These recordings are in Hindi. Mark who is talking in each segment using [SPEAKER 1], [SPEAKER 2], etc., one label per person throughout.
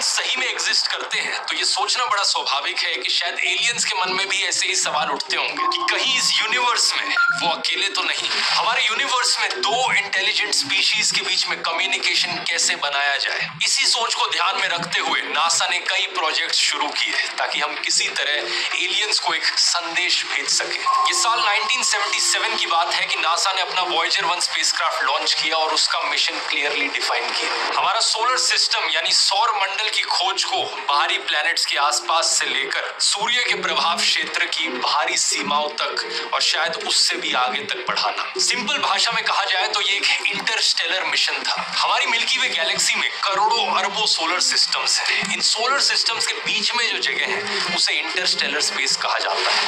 [SPEAKER 1] एलियंस सही में एग्जिस्ट करते हैं तो ये सोचना बड़ा स्वाभाविक है कि शायद एलियंस के मन में भी ऐसे ही सवाल उठते होंगे कि कहीं इस यूनिवर्स में वो अकेले तो नहीं। हमारे यूनिवर्स में दो इंटेलिजेंट स्पीशीज के बीच में कम्युनिकेशन कैसे बनाया जाए, इसी सोच को ध्यान में रखते हुए नासा ने कई प्रोजेक्ट शुरू किए ताकि हम किसी तरह एलियंस को एक संदेश भेज सके। ये साल 1977 की बात है कि नासा ने अपना वॉयेजर 1 स्पेसक्राफ्ट लॉन्च किया और उसका मिशन क्लियरली डिफाइन किया। हमारा सोलर सिस्टम यानी सौर मंडल की खोज को बाहरी प्लैनेट्स के आसपास से लेकर सूर्य के प्रभाव क्षेत्र की बाहरी सीमाओं तक और शायद उससे भी आगे तक बढ़ाना। सिंपल भाषा में कहा जाए तो ये एक इंटरस्टेलर मिशन था। हमारी मिल्की वे गैलेक्सी में करोड़ों अरबों सोलर सिस्टम्स हैं। इन सोलर सिस्टम्स के बीच में जो जगह है उसे इंटरस्टेलर स्पेस कहा जाता है।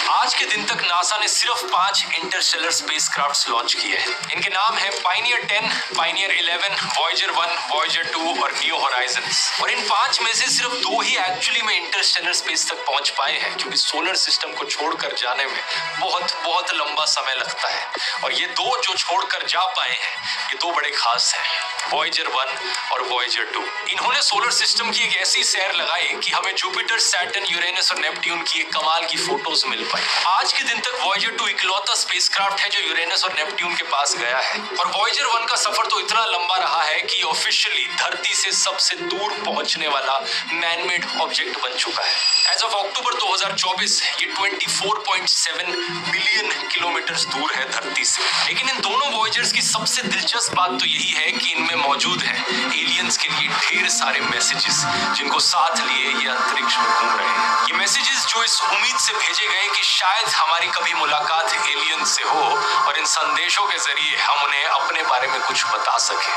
[SPEAKER 1] आज के दिन तक नासा ने सिर्फ 5 इंटरस्टेलर स्पेसक्राफ्ट्स लॉन्च किए हैं। इनके नाम हैं पायनियर 10, पायनियर 11, वॉयेजर 1, वॉयेजर 2 और न्यू होराइजन्स। और इन 5 में से सिर्फ 2 ही एक्चुअली में इंटरस्टेलर स्पेस तक पहुंच पाए हैं, क्योंकि सोलर सिस्टम को छोड़कर जाने में बहुत लंबा समय लगता है। और ये 2 जो छोड़कर जा पाए हैं, ये 2 बड़े खास हैं, वॉयेजर 1 और वॉयेजर 2। इन्होंने सोलर सिस्टम की एक ऐसी सैर लगाई कि हमें जुपिटर, सैटर्न, यूरेनस और नेपट्यून की एक कमाल की फोटोज मिल पाई। आज के दिन तक वॉयेजर 2 इकलौता स्पेसक्राफ्ट है जो यूरेनस और नेपट्यून के पास गया है। और वॉयेजर 1 का सफर तो इतना लंबा रहा है कि ऑफिशियली धरती से सबसे दूर पहुंचने वाला मैनमेड ऑब्जेक्ट बन चुका है। एज ऑफ अक्टूबर 2024 ये 24.7 बिलियन किलोमीटर दूर है धरती से। लेकिन इन दोनों वॉयेजर्स की सबसे दिलचस्प बात तो यही है कि इनमें मौजूद है एलियंस के लिए ढेर सारे मैसेजेस, जिनको साथ लिए ये अंतरिक्ष में घूम रहे हैं। ये मैसेजेस जो इस उम्मीद से भेजे गए कि शायद हमारी कभी मुलाकात एलियन से हो और इन संदेशों के जरिए हम उन्हें अपने बारे में कुछ बता सके।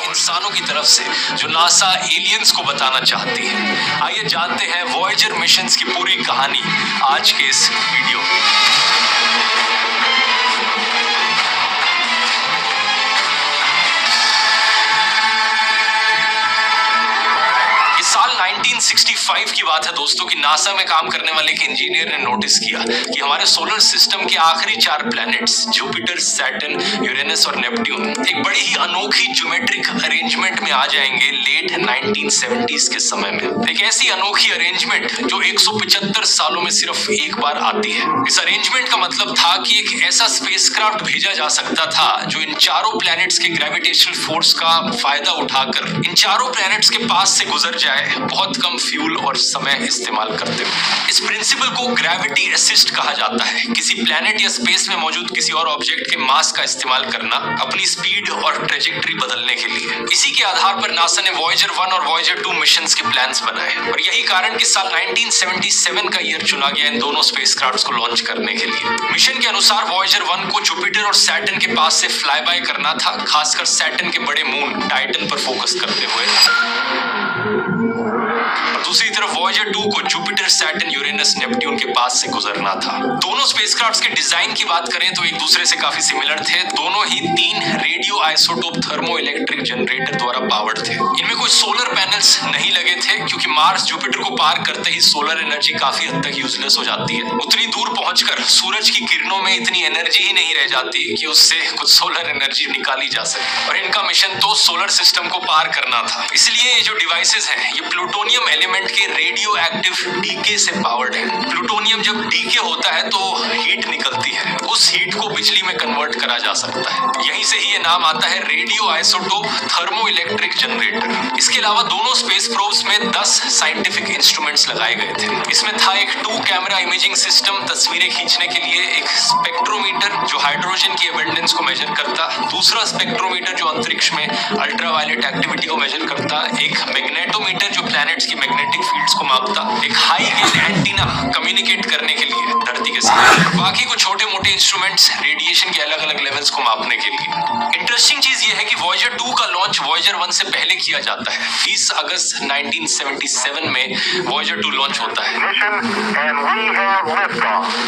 [SPEAKER 1] इंसानों की तरफ से जो नासा एलियंस को बताना चाहती है। आइए जानते हैं वॉयेजर मिशंस की पूरी कहानी आज के इस वीडियो में। साल 1965 की बात है दोस्तों कि नासा में काम करने वाले एक इंजीनियर ने नोटिस किया कि हमारे सोलर सिस्टम के आखिरी 4 प्लैनेट्स जुपिटर, सैटर्न, यूरेनस और नेपट्यून एक बड़ी ही अनोखी ज्योमेट्रिक अरेंजमेंट में आ जाएंगे लेट 1970s के समय में। एक ऐसी अनोखी अरेंजमेंट जो 175 सालों में सिर्फ एक बार आती है। इस अरेंजमेंट का मतलब था कि एक ऐसा स्पेसक्राफ्ट भेजा जा सकता था जो इन चारों प्लैनेट्स के ग्रेविटेशनल फोर्स का फायदा उठाकर इन चारों प्लैनेट्स के पास से गुजर जाए बहुत कम फ्यूल और समय इस्तेमाल करते हुए। इस प्रिंसिपल को ग्रेविटी असिस्ट कहा जाता है। किसी प्लैनेट या स्पेस में मौजूद किसी और ऑब्जेक्ट के मास का इस्तेमाल करना अपनी स्पीड और ट्रेजेक्टरी बदलने के लिए। इसी के आधार पर नासा ने वॉयेजर 1 और वॉयेजर 2 मिशंस के प्लान्स बनाए और यही कारण कि साल 1977 का ईयर चुना गया इन दोनों स्पेसक्राफ्ट्स को लॉन्च करने के लिए। मिशन के अनुसार वॉयेजर 1 को जुपिटर और सैटर्न के पास से फ्लाई बाय करना था, खासकर सैटर्न के बड़े मून टाइटन पर फोकस करते हुए। और दूसरी तरफ वॉयेजर 2 को जुपिटर, सैटर्न, यूरेनस, नेपट्यून के पास से गुजरना था। दोनों स्पेसक्राफ्ट्स के डिजाइन की बात करें तो एक दूसरे से काफी सिमिलर थे। दोनों ही 3 radio isotope thermo electric generator द्वारा पावर्ड थे। इनमें कोई सोलर पैनल्स नहीं लगे थे क्योंकि मार्स जुपिटर को पार करते ही सोलर एनर्जी काफी हद तक यूजलेस हो जाती है। उतनी दूर पहुंचकर सूरज की किरणों में इतनी एनर्जी ही नहीं रह जाती कि उससे कुछ सोलर एनर्जी निकाली जा सके। और इनका मिशन तो सोलर सिस्टम को पार करना था। इसलिए ये जो डिवाइसेस हैं ये प्लूटोनियम एलिमेंट के रेडियो एक्टिव डीके से पावर्ड है। प्लूटोनियम जब डीके होता है तो हीट निकलती है, उस हीट को बिजली में कन्वर्ट करा जा सकता है। यहीं से ही ये नाम आता है radio isotope thermo electric generator. इसके अलावा दोनों स्पेस प्रोब्स में 10 साइंटिफिक इंस्ट्रूमेंट्स लगाए गए थे। इसमें था एक 2 कैमरा इमेजिंग सिस्टम तस्वीरें खींचने के लिए, एक स्पेक्ट्रोमीटर जो हाइड्रोजन की एबंडेंस को मेजर करता, दूसरा स्पेक्ट्रोमीटर जो अंतरिक्ष में अल्ट्रावायलेट एक्टिविटी को मेजर करता, एक मैग्नेटोमीटर जो प्लैनेट्स की मैग्नेटिक फील्ड्स को मापता, एक हाई गेन एंटीना कम्युनिकेट करने के लिए धरती के साथ, बाकी कुछ छोटे मोटे इंस्ट्रूमेंट्स रेडिएशन के अलग अलग लेवल्स को मापने के लिए। इंटरेस्टिंग चीज ये है कि वॉयेजर 2 का लॉन्च वॉयेजर 1 से पहले किया जाता है। 20 अगस्त 1977 में वॉयेजर 2 लॉन्च होता है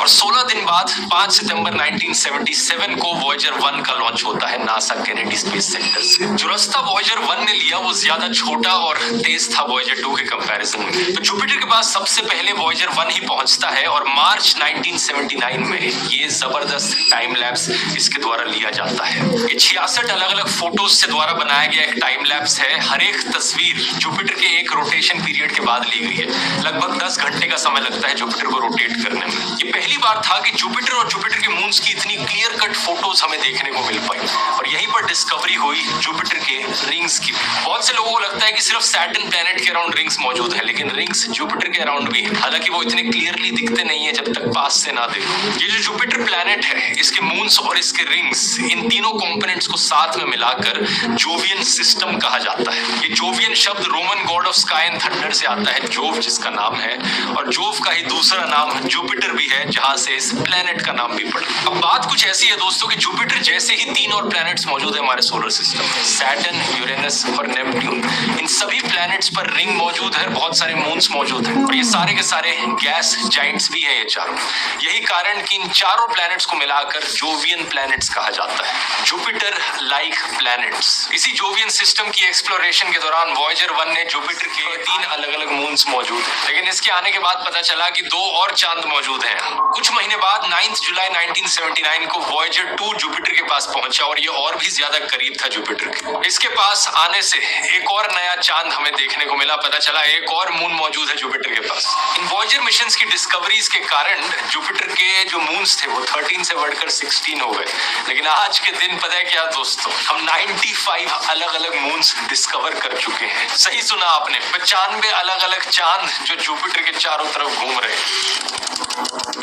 [SPEAKER 1] और 16 दिन बाद 5 सितंबर 1977 को वॉयेजर 1 का लॉन्च होता है नासा केनेडी स्पेस सेंटर से। जो रास्ता वॉयेजर 1 ने लिया वो ज्यादा छोटा और तेज था वॉयेजर 2 के कंपैरिजन में। तो जुपिटर के पास सबसे पहले वॉयेजर 1 ही पहुंचता है और मार्च 1979 में ये जबरदस्त टाइम लैप्स इसके द्वारा लिया जाता है। ये 66 अलग अलग फोटोज से द्वारा बनाया गया एक टाइम लैप्स है। हर एक तस्वीर जुपिटर के एक रोटेशन पीरियड के बाद ली गई है। लगभग 10 घंटे का समय लगता है जुपिटर को रोटेट करने में। ये पहली बार था कि जुपिटर और जुपिटर के मून्स की इतनी क्लियर कट फोटोज हमें देखने को मिल पाई और यहीं पर डिस्कवरी हुई जुपिटर के रिंग्स की। बहुत से लोगों को लगता है कि सिर्फ सैटर्न प्लैनेट के अराउंड रिंग्स मौजूद है, लेकिन रिंग्स जुपिटर के अराउंड भी है। हालांकि वो इतने क्लियरली दिखते नहीं है जब तक पास से ना देखो। ये जो जुपिटर प्लैनेट है, इसके मून्स और इसके रिंग्स, इन तीनों कंपोनेंट्स को साथ में मिलाकर जोवियन सिस्टम कहा जाता है। ये जोवियन शब्द Roman God of sky and thunder से आता है, जोव जिसका नाम है, और जोव का ही दूसरा नाम जुपिटर भी है, जहां से इस प्लैनेट का नाम भी पड़ा। अब बात कुछ ऐसी है दोस्तों कि जुपिटर जैसे ही 3 और प्लैनेट्स मौजूद है हमारे सोलर सिस्टम में, सैटर्न, यूरेनस और नेपट्यून। इन सभी प्लैनेट्स पर रिंग मौजूद है, बहुत सारे मून्स मौजूद हैं और ये सारे के सारे गैस जाइंट्स भी है ये चारों। यही कारण कि इन चारों प्लैनेट्स को मिलाकर जोवियन प्लैनेट्स कहा जाता है, जुपिटर लाइक प्लैनेट्स। इसी जोवियन सिस्टम की एक्सप्लोरेशन के दौरान वॉयेजर 1 ने जुपिटर के 3 अलग अलग मून्स मौजूद है, लेकिन इसके आने के बाद पता चला कि 2 और चांद मौजूद हैं। कुछ महीने बाद 9 जुलाई 1979 को वॉयेजर 2 जुपिटर के पास पहुंचा और ये और भी ज्यादा करीब था जुपिटर के। इसके पास आने से एक और नया चांद हमें देखने को मिला। पता चला एक और मून मौजूद है जुपिटर के पास। इन वॉयेजर मिशंस की डिस्कवरीज के कारण जुपिटर के जो मून्स थे वो 13 से बढ़कर 16 हो गए। लेकिन आज के दिन पता है क्या दोस्तों, हम 95 अलग अलग मून्स डिस्कवर कर चुके हैं। सही सुना आपने, 95 अलग अलग चांद जो जुपिटर के चारों तरफ घूम रहे हैं।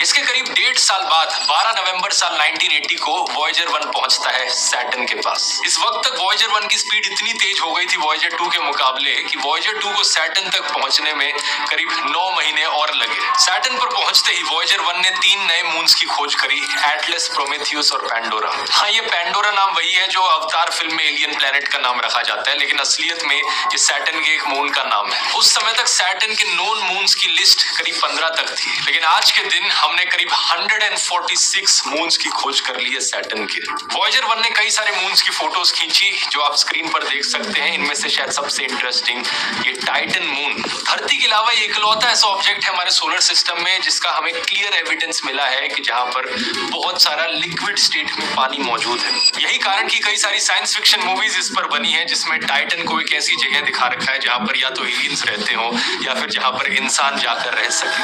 [SPEAKER 1] इसके करीब 1.5 साल बाद 12 नवंबर साल 1980 को वॉयेजर 1 पहुंचता है सैटर्न के पास। इस वक्त तक वॉयेजर 1 की स्पीड इतनी तेज हो गई थी वॉयेजर 2 के मुकाबले कि वॉयेजर 2 को सैटर्न तक पहुंचने में करीब 9 महीने और लगे। सैटर्न पर पहुंचते ही वॉयेजर 1 ने 3 नए मून्स की खोज करी, एटलस, प्रोमेथियस और पैंडोरा। हाँ, ये पैंडोरा नाम वही है जो अवतार फिल्म में एलियन प्लैनेट का नाम रखा जाता है, लेकिन असलियत में ये सैटर्न के एक मून का नाम है। उस समय तक सैटर्न के नोन मून्स की लिस्ट करीब 15 तक थी, लेकिन आज के दिन हमने करीब 146 मून्स की खोज कर ली है सैटर्न के। वॉयेजर 1 ने कई सारे मून्स की फोटोज खींची जो आप स्क्रीन पर देख सकते हैं। इनमें से शायद सबसे इंटरेस्टिंग ये टाइटन मून। धरती के अलावा ये इकलौता ऐसा ऑब्जेक्ट है हमारे सोलर सिस्टम में जिसका हमें क्लियर एविडेंस मिला है कि जहां पर बहुत सारा लिक्विड स्टेट में पानी मौजूद है। यही कारण कि कई सारी साइंस फिक्शन मूवीज इस पर बनी है जिसमें टाइटन को एक ऐसी जगह दिखा रखा है जहां पर या तो एलियंस रहते हो या फिर जहां पर इंसान जाकर रह सके।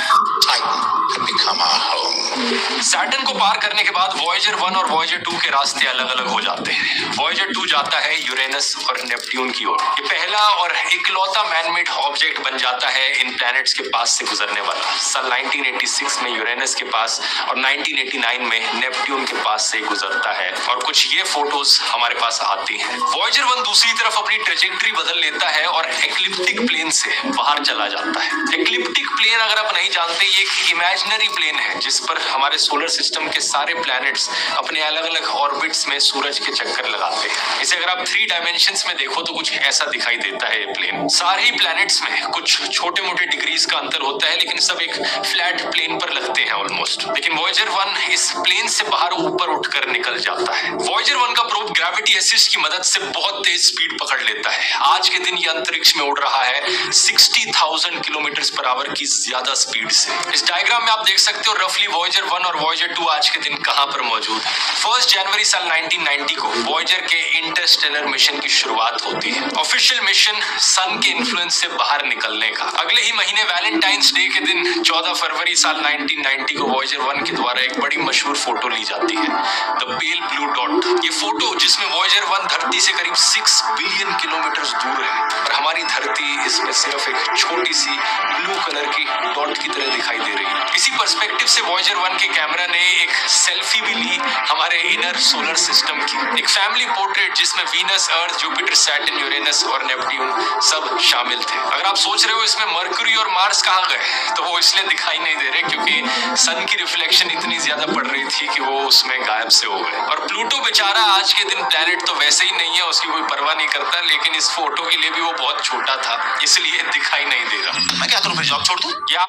[SPEAKER 1] सैटर्न को पार करने के बाद वॉयेजर 1 और वॉयेजर 2 के रास्ते अलग अलग हो जाते हैं। वॉयेजर 2 जाता है यूरेनस और नेपट्यून की ओर। ये पहला और इकलौता मैनमेड ऑब्जेक्ट बन जाता है इन प्लैनेट्स के पास से गुजरने वाला। साल 1986 में यूरेनस के पास और 1989 में नेपट्यून के पास से गुजरता है और कुछ ये फोटोज हमारे पास आती हैं। वॉयेजर 1 दूसरी तरफ अपनी ट्रेजेक्टरी बदल लेता है और एक्लिप्टिक प्लेन से बाहर चला जाता है। एक्लिप्टिक प्लेन अगर आप नहीं जानते, ये एक इमेजिनरी प्लेन है जिस पर हमारे सोलर सिस्टम के सारे प्लैनेट्स अपने अलग अलग ऑर्बिट्स में सूरज के चक्कर लगाते हैं। इसे अगर आप 3 डायमेंशंस में देखो तो कुछ ऐसा दिखाई देता है ये प्लेन। सारे ही प्लैनेट्स में कुछ छोटे मोटे डिग्रीज का अंतर होता है, लेकिन सब एक फ्लैट प्लेन पर लगते हैं ऑलमोस्ट। लेकिन वॉयेजर 1 इस प्लेन से बाहर ऊपर उठकर निकल जाता है। वॉयेजर 1 का प्रोब ग्रेविटी असिस्ट की मदद से बहुत तेज स्पीड पकड़ लेता है। आज के दिन ये अंतरिक्ष में उड़ रहा है 60,000 किलोमीटर पर आवर की ज्यादा स्पीड से। इस डायग्राम में आप देख सकते हो रफली वॉयेजर 1 और वॉयेजर 2 आज के दिन कहां पर मौजूद है। 1 जनवरी साल 1990 को वॉयेजर के इंटरस्टेलर मिशन की शुरुआत होती है। ऑफिशियल मिशन सन के इन्फ्लुएंस से बाहर निकलने का। अगले ही महीने वैलेंटाइंस डे के दिन 14 फरवरी साल 1990 को वॉयेजर 1 के द्वारा एक बड़ी मशहूर फोटो ली जाती है, द पेल ब्लू डॉट। ये फोटो जिसमें वॉयेजर 1 धरती से करीब 6 बिलियन किलोमीटर दूर है और हमारी धरती इसमें सिर्फ एक छोटी सी ब्लू कलर की डॉट की तरह दिखाई दे रही है। इसी पर्सपेक्टिव से वॉयेजर 1 के कैमरा ने एक सेल्फी भी ली हमारे इनर सोलर सिस्टम की। एक फैमिली पोर्ट्रेट जिसमें वीनस, अर्थ, जुपिटर, सैटर्न, यूरेनस और नेपट्यून सब शामिल थे। अगर आप सोच रहे हो इसमें मरकरी और मार्स कहाँ गए, तो वो इसलिए दिखाई नहीं दे रहे क्योंकि सन की रिफ्लेक्शन इतनी ज्यादा पड़ रही थी कि वो उसमें गायब से हो गए। और प्लूटो बेचारा आज के दिन प्लेनेट तो वैसे ही नहीं है, उसकी कोई परवाह नहीं करता, लेकिन इस फोटो के लिए भी वो बहुत छोटा था, इसलिए दिखाई नहीं दे रहा।
[SPEAKER 2] मैं क्या करूं, फिर जॉब छोड़ दूं?
[SPEAKER 1] क्या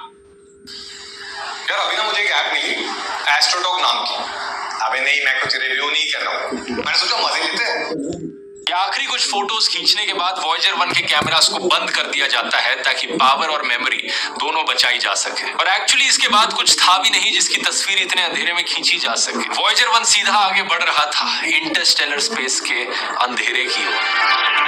[SPEAKER 3] यार अभी ना मुझे एक ऐप मिली एस्ट्रोटॉक नाम की। अबे नहीं, मैं कुछ रिव्यू नहीं कर रहा हूँ, मैंने सोचा मजे लेते हैं।
[SPEAKER 1] या आखिरी कुछ फोटोज खींचने के बाद वॉयेजर 1 के कैमरास को बंद कर दिया जाता है ताकि पावर और मेमोरी दोनों बचाई जा सके। और एक्चुअली इसके बाद कुछ था भी नहीं जिसकी तस्वीर इतने अंधेरे में खींची जा सके। वॉयेजर 1 सीधा आगे बढ़ रहा था इंटरस्टेलर स्पेस के अंधेरे की ओर।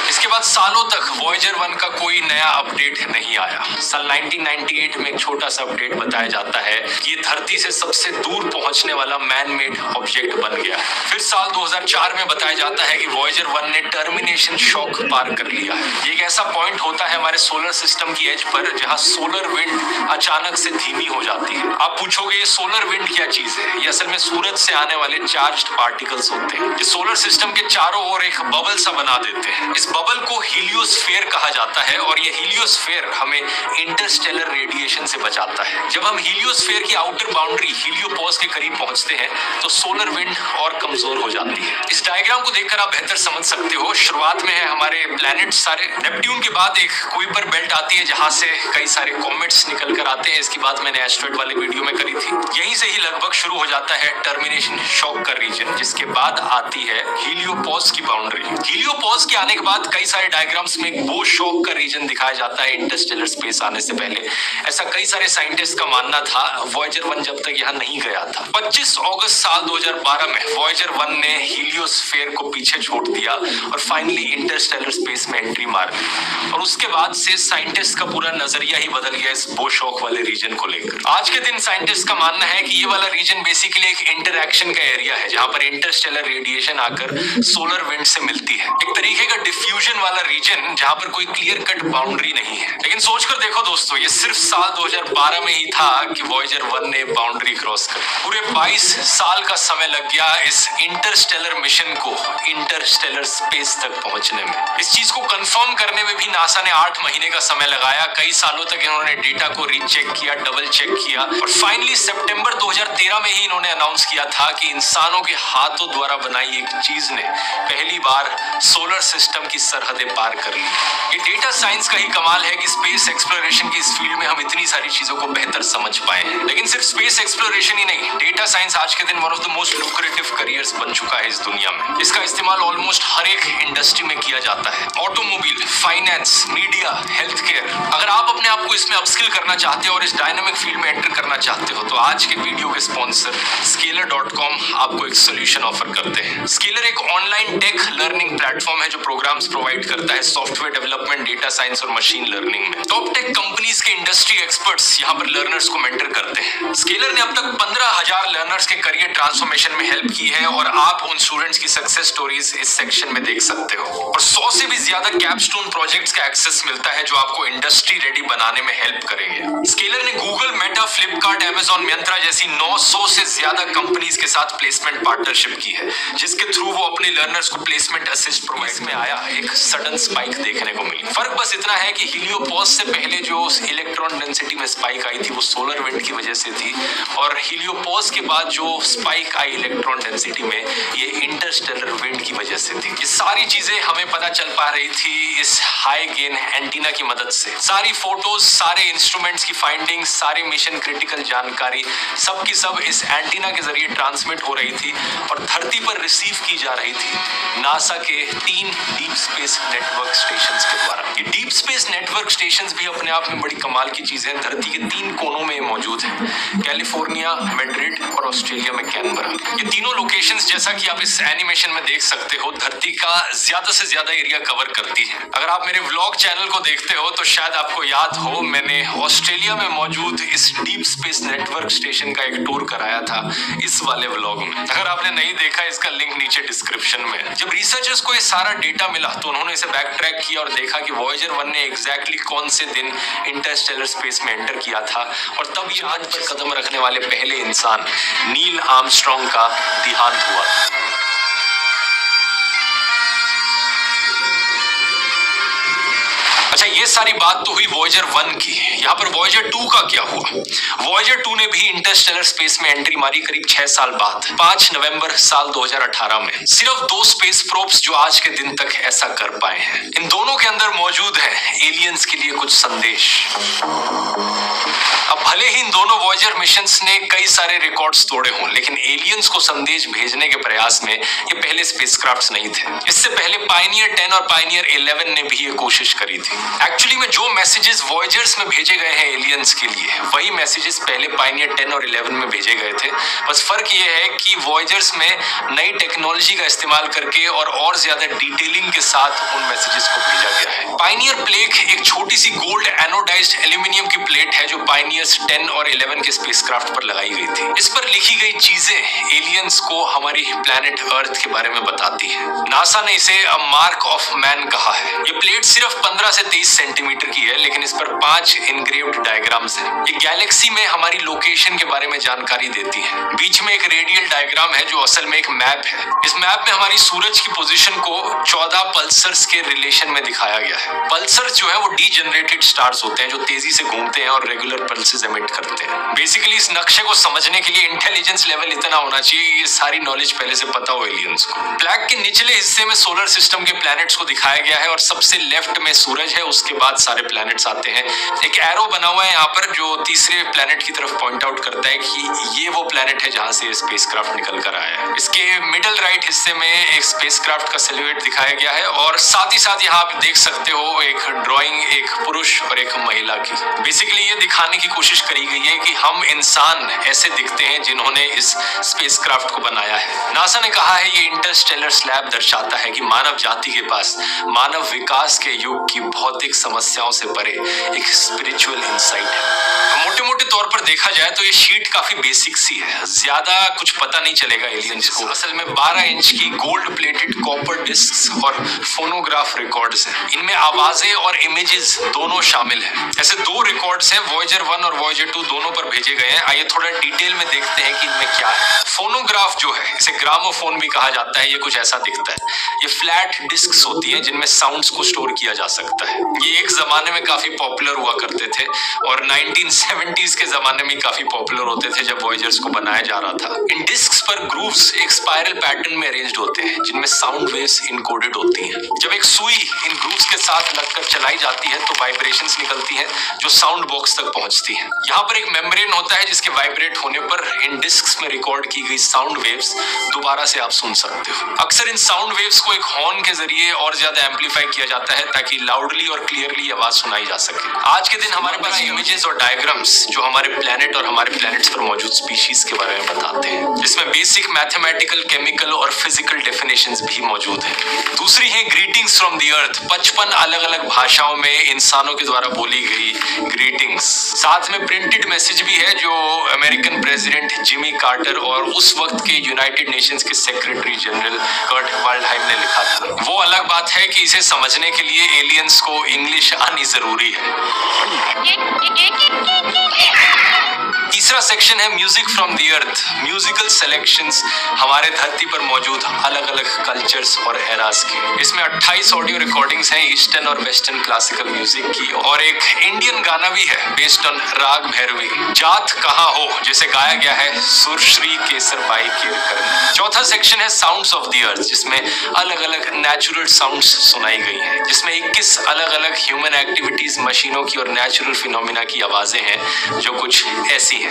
[SPEAKER 1] इसके बाद सालों तक वॉयेजर 1 का कोई नया अपडेट नहीं आया। साल 1998 में एक छोटा सा अपडेट बताया जाता है कि ये धरती से सबसे दूर पहुंचने वाला मैन मेड ऑब्जेक्ट बन गया। फिर साल 2004 में बताया जाता है कि वॉयेजर 1 ने टर्मिनेशन शॉक पार कर लिया है। ये एक ऐसा पॉइंट होता है हमारे सोलर सिस्टम की एज पर जहां सोलर विंड अचानक से धीमी हो जाती है। आप पूछोगे ये सोलर विंड क्या चीज है? ये असल में सूरज से आने वाले चार्ज्ड पार्टिकल्स होते हैं। ये सोलर सिस्टम के चारों ओर एक बबल सा बना देते हैं। इस बबल को हीलियोस्फीयर कहा जाता है और ये हीलियोस्फीयर हमें इंटरस्टेलर रेडिएशन से बचाता है। जब हम हीलियोस्फीयर की आउटर बाउंड्री हीलियोपोज के करीब पहुंचते हैं तो सोलर विंड और कमजोर हो जाती है। इस डायग्राम को देखकर आप बेहतर समझ सकते हो। शुरुआत में है हमारे प्लैनेट सारे, नेपट्यून के बाद एक कुइपर बेल्ट आती है जहां से कई सारे कॉमेट्स निकल कर आते हैं। इसकी बात मैंने एस्ट्रॉइड वाले वीडियो में करी थी। यहीं से ही लगभग शुरू हो जाता है टर्मिनेशन शॉक का रीजन, जिसके बाद आती है हीलियोपोज की बाउंड्री। हीलियोपोज के आने के बाद कई सारे डायग्राम्स में एक बो शॉक का रीजन दिखाया जाता है इंटरस्टेलर स्पेस आने से पहले। ऐसा कई सारे साइंटिस्ट का मानना था वॉयेजर 1 जब तक यहाँ नहीं गया था। 25 अगस्त साल 2012 में वॉयेजर 1 ने हीलियोस्फीयर को पीछे छोड़ दिया और फाइनली इंटरस्टेलर स्पेस में एंट्री मार ली। और उसके बाद से साइंटिस्ट का पूरा नजरिया ही बदल गया इस बो शॉक वाले रीजन को लेकर। आज के दिन साइंटिस्ट का मानना है कि ये वाला रीजन बेसिकली एक इंटरैक्शन का एरिया है जहां पर इंटरस्टेलर रेडिएशन आकर सोलर विंड से मिलती है। एक तरीके का डिफ्यूजन वाला रीजन जहां पर कोई क्लियर कट बाउंड्री नहीं है। लेकिन सोचकर देखो दोस्तों, ये सिर्फ साल 2012 में ही था कि वॉयेजर 1 ने बाउंड्री क्रॉस कर पूरे 22 साल का समय लग गया इस इंटरस्टेलर मिशन को इंटरस्टेलर स्पेस तक पहुंचने में। इस चीज को कंफर्म करने में भी नासा ने 8 महीने का समय लगाया। कई सालों तक इन्होंने डेटा को रीचेक किया, डबल चेक किया और फाइनली सितंबर 2013 में ही इन्होंने अनाउंस किया था कि इंसानों के हाथों द्वारा बनाई एक चीज ने पहली बार सोलर सिस्टम की सरहदें पार कर ली। ये डेटा साइंस का ही कमाल है कि स्पेस एक्सप्लोरेशन की इस फील्ड में हम इतनी सारी चीजों को बेहतर समझ पाए हैं। लेकिन सिर्फ स्पेस एक्सप्लोरेशन ही नहीं, डेटा साइंस आज के दिन one of the most lucrative careers बन चुका है इस दुनिया में। इसका इस्तेमाल ऑलमोस्ट हर एक इंडस्ट्री में किया जाता है। Automobile, finance, media, health care. अगर आप अपने आप को इसमें अपस्किल करना चाहते हो और इस डायनामिक फील्ड में एंटर करना चाहते हो तो आज के वीडियो के स्पॉन्सर Scalar.com आपको एक सोल्यूशन ऑफर करते हैं। Scalar एक ऑनलाइन टेक लर्निंग प्लेटफॉर्म है जो प्रोग्राम्स प्रोवाइड करता है सॉफ्टवेयर डेवलपमेंट, डेटा साइंस और मशीन लर्निंग में। टॉप टेक कंपनीज के इंडस्ट्री एक्सपर्ट्स यहाँ पर लर्नर्स को मेंटर करते हैं। Scalar ने अब तक 15,000 लर्नर्स के करियर ट्रांसफॉर्मेशन में हेल्प की है और आप उन स्टूडेंट्स की सक्सेस स्टोरीज इस सेक्शन में देख सकते हो। और 100 से भी ज्यादा कैपस्टोन प्रोजेक्ट्स का एक्सेस मिलता है जो आपको इंडस्ट्री रेडी बनाने में हेल्प करेंगे। Scalar ने Google, Meta, Flipkart, Amazon, Myntra जैसी 900 से ज्यादा कंपनीज के साथ प्लेसमेंट पार्टनरशिप की है, जिसके थ्रू वो अपने लर्नर्स को प्लेसमेंट असिस्ट प्रोवाइड में आया एक सडन स्पाइक देखने को मिली। फर्क बस इतना है कि हीलियोपोज से पहले जो इलेक्ट्रॉन डेंसिटी में स्पाइक आई थी वो सोलर विंड की वजह से थी और हीलियोपोज के बाद जो स्पाइक आई इलेक्ट्रॉन डेंसिटी में ये इंटरस्टेलर विंड की वजह से थी। ये सारी चीजें हमें पता चल पा रही थी इस हाई गेन एंटीना की मदद से। सारी फोटोज, सारे इंस्ट्रूमेंट्स की फाइंडिंग्स, सारे मिशन क्रिटिकल जानकारी सब की सब इस एंटीना के जरिए ट्रांसमिट हो रही थी और धरती पर रिसीव की जा रही थी नासा के 3 डीप स्पेस नेटवर्क स्टेशंस के द्वारा। ये डीप स्पेस नेटवर्क स्टेशंस भी अपने आप में बड़ी कमाल की चीज है। धरती के 3 कोनों में मौजूद है, कैलिफोर्निया, मैड्रिड और ऑस्ट्रेलिया में कैनबरा। ये तीनों लोकेशंस जैसा कि आप इस एनिमेशन में देख सकते हो धरती का ज्यादा से ज्यादा एरिया कवर करती है। अगर आप मेरे व्लॉग चैनल को देखते हो तो शायद आपको याद हो मैंने ऑस्ट्रेलिया में मौजूद इस डीप स्पेस नेटवर्क स्टेशन का एक टूर कराया था इस वाले व्लॉग में। अगर आपने नहीं देखा इसका लिंक नीचे डिस्क्रिप्शन में है। जब रिसर्चर्स को ये सारा डेटा मिला तो उन्होंने इसे बैक ट्रैक किया और देखा कि वॉयेजर 1 ने एग्जैक्टली कौन से दिन इंटरस्टेलर स्पेस में एंटर किया था और तब चांद पर कदम रखने वाले पहले इंसान नील आर्मस्ट्रॉन्ग का देहांत हुआ। अच्छा, ये सारी बात तो हुई वॉयेजर 1 की। यहाँ पर वॉयेजर 2 का क्या हुआ? वॉयेजर 2 ने भी इंटरस्टेलर स्पेस में एंट्री मारी करीब 6 साल बाद, 5 नवंबर साल 2018 में। सिर्फ 2 स्पेस प्रोब्स जो आज के दिन तक ऐसा कर पाए हैं। इन दोनों के अंदर मौजूद है एलियंस के लिए कुछ संदेश। अब भले ही इन दोनों वॉयेजर मिशंस ने कई सारे रिकॉर्ड्स तोड़े हों, लेकिन एलियंस को संदेश भेजने के प्रयास में ये पहले स्पेसक्राफ्ट्स नहीं थे। इससे पहले पायनियर 10 और पायनियर 11 ने भी ये कोशिश करी थी। एक्चुअली में जो मैसेजेस वॉयेजर्स में भेजे गए हैं एलियंस के लिए, वही मैसेजेस पहले पायनियर 10 और 11 में भेजे गए थे। बस फर्क ये है कि वॉयेजर्स में नई टेक्नोलॉजी का इस्तेमाल करके और ज्यादा डिटेलिंग के साथ उन मैसेजेस को भेजा गया है। पायनियर प्लेट एक छोटी सी गोल्ड एनोडाइज्ड एल्यूमिनियम की प्लेट है जो पायनियर्स 10 और 11 के स्पेसक्राफ्ट पर लगाई गई थी। इस पर लिखी गई चीजें एलियंस को हमारी प्लेनेट अर्थ के बारे में बताती है। नासा ने इसे अ मार्क ऑफ मैन कहा है। ये प्लेट सिर्फ 15 से 23 सेंटीमीटर की है, लेकिन इस पर 5 इनग्रेव्ड डायग्राम्स हैं। ये गैलेक्सी में हमारी लोकेशन के बारे में जानकारी देती है। बीच में एक रेडियल डायग्राम है जो असल में एक मैप है। इस मैप में हमारी सूरज की पोजीशन को 14 पल्सर्स के रिलेशन में दिखाया गया है। पल्सर्स जो है वो डीजनरेटेड स्टार्स होते हैं जो तेजी से घूमते हैं और रेगुलर पल्सेस एमिट करते हैं। बेसिकली इस नक्शे को समझने के लिए इंटेलिजेंस लेवल इतना होना चाहिए कि ये सारी नॉलेज पहले से पता हो एलियंस को। ब्लैक के निचले हिस्से में सोलर सिस्टम के प्लैनेट्स को दिखाया गया है और सबसे लेफ्ट में सूरज है, उसके बाद सारे प्लैनेट्स आते हैं। एक एरो बना हुआ है यहाँ पर जो तीसरे प्लैनेट की तरफ पॉइंट आउट करता है कि ये वो प्लैनेट है जहां से स्पेसक्राफ्ट निकल कर आया है। इसके मिडिल राइट हिस्से में एक स्पेसक्राफ्ट का सिलुएट दिखाया गया है और साथ ही साथ यहाँ आप देख सकते हो एक ड्राइंग एक पुरुष और एक महिला की। बेसिकली ये दिखाने की कोशिश करी गई है कि हम इंसान ऐसे दिखते हैं जिन्होंने इस स्पेसक्राफ्ट को बनाया है। नासा ने कहा है ये इंटरस्टेलर स्लैब दर्शाता है कि मानव जाति के पास मानव विकास के युग की भौतिक समस्याओं से परे एक स्पिरिचुअल इंसाइट है। मोटे मोटे तौर पर देखा जाए तो ये शीट काफी बेसिक सी है, ज्यादा कुछ पता नहीं चलेगा एलियंस को। असल में 12 इंच की गोल्ड प्लेटेड कॉपर डिस्क और फोनोग्राफ रिकॉर्ड्स हैं। इनमें आवाजें और इमेजेस दोनों शामिल हैं। ऐसे 2 रिकॉर्ड्स हैं, वॉयेजर 1 और वॉयेजर 2 दोनों पर भेजे गए हैं। आइए थोड़ा डिटेल में देखते हैं कि इनमें क्या है। फोनोग्राफ जो है इसे ग्रामोफोन भी कहा जाता है। ये कुछ ऐसा दिखता है। ये फ्लैट डिस्क्स होती है जिनमें साउंड्स को स्टोर किया जा सकता है। ये एक जमाने में काफी पॉपुलर हुआ करते थे और 1970s के जमाने में काफी पॉपुलर होते थे जब वॉयेजर्स को बनाया जा रहा था। इन डिस्क्स पर ग्रूव्स एक स्पाइरल पैटर्न में अरेंज्ड होते हैं जिनमें साउंड वेव्स इनकोडेड होती हैं। जब एक सुई इन ग्रूव्स के साथ लगकर चलाई जाती है तो वाइब्रेशंस निकलती हैं जो साउंड बॉक्स तक पहुंचती हैं। यहाँ पर एक मेम्ब्रेन होता है जिसके वाइब्रेट होने पर इन डिस्क्स में रिकॉर्ड की गई साउंड वेव्स दोबारा से आप सुन सकते हो। अक्सर इन साउंड वेव्स को एक हॉर्न के जरिए और ज्यादा एम्पलीफाई किया जाता है ताकि लाउडली और क्लियरली आवाज सुनाई जा सके। आज के दिन हमारे पास इमेजेस और डायग्राम्स जो हमारे प्लेनेट और हमारे प्लैनेट्स पर मौजूद स्पीशीज के बारे में बताते हैं, जिसमें बेसिक मैथमेटिकल, केमिकल और फिजिकल डेफिनेशंस भी मौजूद हैं। दूसरी है ग्रीटिंग्स फ्रॉम द अर्थ। 55 अलग अलग भाषाओं में इंसानों के द्वारा बोली गई ग्रीटिंग्स। साथ में प्रिंटेड मैसेज भी है जो अमेरिकन प्रेसिडेंट जिमी कार्टर और उस वक्त के यूनाइटेड नेशंस के सेक्रेटरी जनरल कर्ट वाल्डहाइम ने लिखा था। वो अलग बात है कि इसे समझने के लिए एलियंस को इंग्लिश आनी जरूरी है। तीसरा सेक्शन है music from the earth. Musical selections हमारे धरती पर मौजूद अलग अलग कल्चर्स और एरास की। इसमें 28 ऑडियो रिकॉर्डिंग्स हैं ईस्टर्न और वेस्टर्न क्लासिकल म्यूजिक की और एक इंडियन गाना भी है बेस्ड ऑन राग भैरवी, जात कहाँ हो, जिसे गाया गया है सुरश्री केसरबाई केरकर ने। चौथा सेक्शन है साउंड्स ऑफ द अर्थ जिसमें अलग अलग नेचुरल साउंड्स सुनाई गई हैं, जिसमें 21 अलग अलग ह्यूमन एक्टिविटीज, मशीनों की और नेचुरल फिनोमिना की आवाजें हैं जो कुछ ऐसी हैं।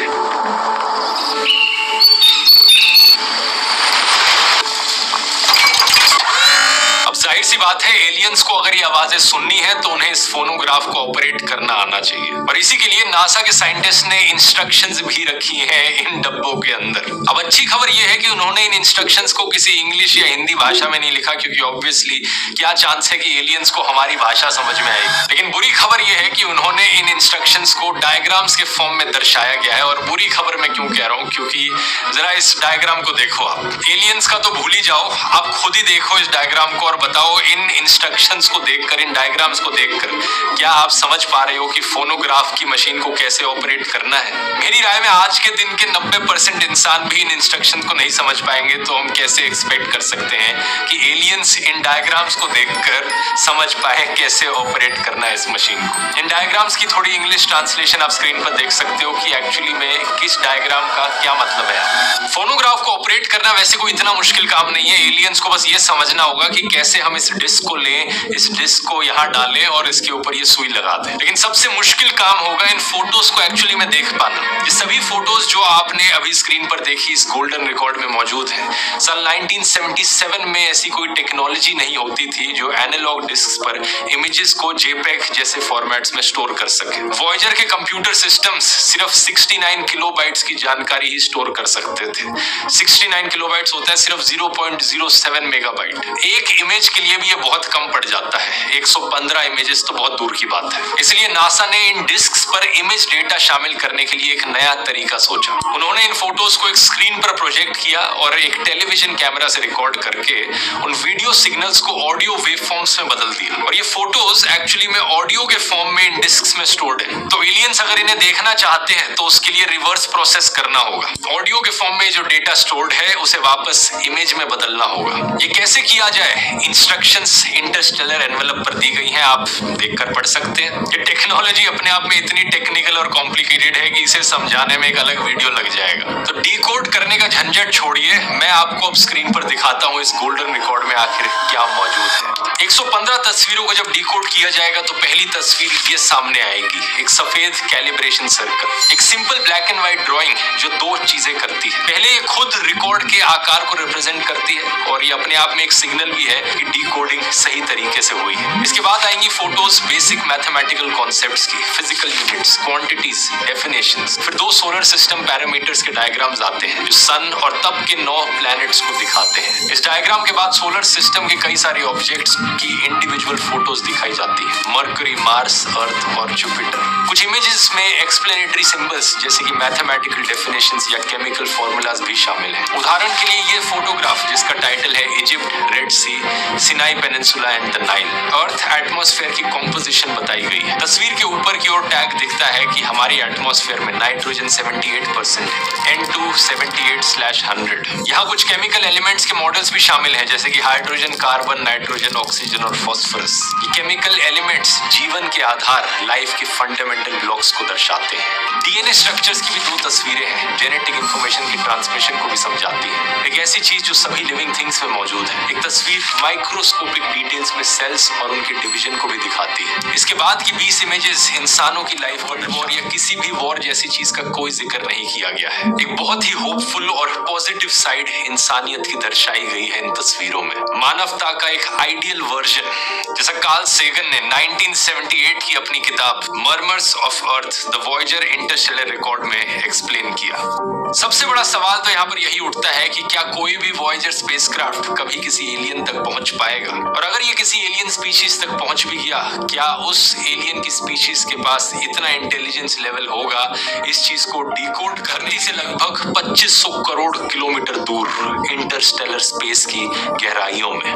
[SPEAKER 1] जाहिर सी बात है एलियंस को अगर ये आवाजें सुननी है तो उन्हें इस फोनोग्राफ को ऑपरेट करना आना चाहिए और इसी के लिए नासा के साइंटिस्ट ने इंस्ट्रक्शंस भी रखी हैं इन डब्बों के अंदर। अब अच्छी खबर ये है कि उन्होंने इन इंस्ट्रक्शंस को किसी इंग्लिश या हिंदी भाषा में नहीं लिखा क्योंकि ऑब्वियसली क्या चांस है कि एलियंस को हमारी भाषा समझ में आएगी। लेकिन बुरी खबर ये है कि उन्होंने इन इंस्ट्रक्शंस को डायग्राम्स के फॉर्म में दर्शाया गया है और बुरी खबर मैं क्यों कह रहा हूँ क्योंकि जरा इस डायग्राम को देखो आप। एलियंस का तो भूल ही जाओ, आप खुद ही देखो इस डायग्राम को और बताओ तो इन इंस्ट्रक्शंस को देखकर, इन डायग्राम्स को देखकर क्या आप समझ पा रहे हो कि फोनोग्राफ की मशीन को कैसे ऑपरेट करना है? मेरी राय में आज के दिन के 90% इंसान भी इन इंस्ट्रक्शन को नहीं समझ पाएंगे, तो हम कैसे एक्सपेक्ट कर सकते हैं कि एलियंस इन डायग्राम्स को देखकर समझ पाए कैसे ऑपरेट करना है इस मशीन को। इन डायग्राम्स की थोड़ी इंग्लिश ट्रांसलेशन आप स्क्रीन पर देख सकते हो कि एक्चुअली में किस डायग्राम का क्या मतलब है। फोनोग्राफ को ऑपरेट करना वैसे कोई इतना मुश्किल काम नहीं है। एलियंस को बस ये समझना होगा कि कैसे हम इस डिस्क को लें, इस डिस्क को यहाँ डालें और इसके ऊपर ये सुई लगा दें। लेकिन सबसे मुश्किल काम होगा इन फोटोज को एक्चुअली में देख पाना। ये सभी फोटोज जो आपने अभी स्क्रीन पर देखी इस गोल्डन रिकॉर्ड में मौजूद है। सन 1977 में ऐसी कोई टेक्नोलॉजी नहीं होती थी जो एनालॉग डिस्क पर इमेजेस को जेपेग जैसे फॉर्मेट्स में स्टोर कर सके। वॉयेजर के कंप्यूटर सिस्टम्स सिर्फ 69 किलोबाइट्स की जानकारी ही स्टोर कर सकते थे। 69 किलोबाइट्स होता है सिर्फ 0.07 मेगाबाइट। एक इमेज के लिए भी ये बहुत कम पड़ जाता है। 115 इमेजेस तो बहुत दूर की बात है। इसलिए नासा ने इन डिस्क्स पर इमेज डेटा शामिल करने के लिए एक नया तरीका सोचा। उन्होंने इन फोटोज को एक स्क्रीन पर प्रोजेक्ट किया और एक टेलीविजन कैमरा से रिकॉर्ड करके उन वीडियो सिग्नल्स को ऑडियो वेवफॉर्म्स में बदल दिया और ये फोटोज एक्चुअली में ऑडियो के फॉर्म में इन डिस्क्स में स्टोर्ड है। तो एलियंस अगर इन्हें देखना चाहते हैं तो उसके लिए रिवर्स प्रोसेस करना होगा। ऑडियो के फॉर्म में जो डेटा स्टोर्ड है उसे वापस इमेज में बदलना होगा। ये कैसे किया जाए? इंस्ट्रक्शंस इंटरस्टेलर एनवेलप पर दी गई हैं, आप देखकर पढ़ सकते हैं। ये टेक्नोलॉजी अपने आप में इतनी टेक्निकल और कॉम्प्लिकेटेड है कि इसे समझाने में एक अलग वीडियो लग जाएगा। तो डिकोड करने का झंझट छोड़िए, मैं आपको अब स्क्रीन पर दिखाता हूँ इस गोल्डन रिकॉर्ड में आखिर क्या मौजूद है। 115 तस्वीरों को जब डिकोड किया जाएगा तो पहली तस्वीर ये सामने आएगी, एक सफेद कैलिब्रेशन सर्कल, एक simple black and white drawing जो दो चीजें करती है। पहले ये खुद रिकॉर्ड के आकार को रिप्रेजेंट करती है और ये अपने आप में एक सिग्नल भी है कि डिकोडिंग सही तरीके से हुई है। इसके बाद आएंगी फोटोज बेसिक मैथमेटिकल कॉन्सेप्ट्स की, फिजिकल यूनिट्स, क्वांटिटीज, डेफिनेशंस। फिर दो सोलर सिस्टम पैरामीटर्स के डायग्राम्स आते हैं जो सन और तब के 9 प्लैनेट्स को दिखाते हैं। इस डायग्राम के बाद सोलर सिस्टम के कई सारे ऑब्जेक्ट्स की इंडिविजुअल फोटोज दिखाई जाती है, मरकरी, मार्स, अर्थ और जुपिटर। कुछ इमेजेस में एक्सप्लेनेटरी सिंबल्स जैसे कि मैथमेटिकल डेफिनेशंस या केमिकल फॉर्मूलाज भी शामिल हैं। उदाहरण के लिए ये फोटोग्राफ जिसका टाइटल है Egypt, red sea, Sinai peninsula and the Nile, Earth atmosphere की कॉम्पोजिशन बताई गई है। तस्वीर के ऊपर की ओर टैग दिखता है कि हमारी एटमॉस्फेयर में नाइट्रोजन 78% है, N2 78/100। यहाँ कुछ केमिकल एलिमेंट्स के मॉडल्स भी शामिल हैं जैसे कि हाइड्रोजन, कार्बन, नाइट्रोजन, ऑक्सीजन और फास्फोरस। ये केमिकल एलिमेंट्स जीवन के आधार, लाइफ के फंडामेंटल ब्लॉक्स को दर्शाते हैं। डीएनए स्ट्रक्चर्स की भी दो तस्वीरें हैं, जेनेटिक इंफॉर्मेशन की ट्रांसमिशन को भी समझाती है। एक ऐसी चीज जो सभी लिविंग थिंग्स में मौजूद है। एक तस्वीर माइक्रोस्कोपिक डिटेल्स में सेल्स और उनके डिवीजन को भी दिखाती है। इसके बाद की 20 इमेजेस इंसानों की लाइफ वॉर या किसी भी वॉर जैसी चीज का कोई जिक्र नहीं किया गया है। एक बहुत ही होपफुल और पॉजिटिव साइड इंसानियत की दर्शाई गई है इन तस्वीरों में। मानवता का एक आइडियल वर्जन, जैसा कार्ल सेगन ने 1978 की अपनी किताब murmurs of earth the Voyager Interstellar record में एक्सप्लेन किया। सबसे बड़ा सवाल तो यहाँ पर यही उठता है कि क्या कोई भी वॉयेजर स्पेसक्राफ्ट कभी किसी एलियन तक पहुंच पाएगा? और अगर ये किसी एलियन स्पीशीज तक पहुंच भी गया, क्या उस एलियन की स्पीशीज के पास इतना इंटेलिजेंस लेवल होगा इस चीज को डिकोड करने से लगभग 2500 करोड़ किलोमीटर दूर इंटरस्टेलर स्पेस की गहराइयों में?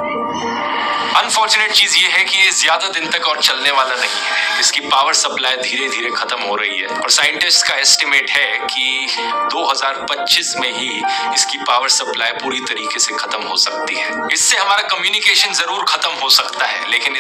[SPEAKER 1] अनफॉर्चुनेट चीज ये है कि ये ज्यादा दिन तक और चलने वाला नहीं है। इसकी पावर सप्लाई धीरे धीरे खत्म हो रही है और साइंटिस्ट का एस्टिमेट है कि 2025 में ही इसकी पावर सप्लाई पूरी तरीके से खत्म हो सकती है। इससे हमारा कम्युनिकेशन जरूर खत्म हो सकता है, लेकिन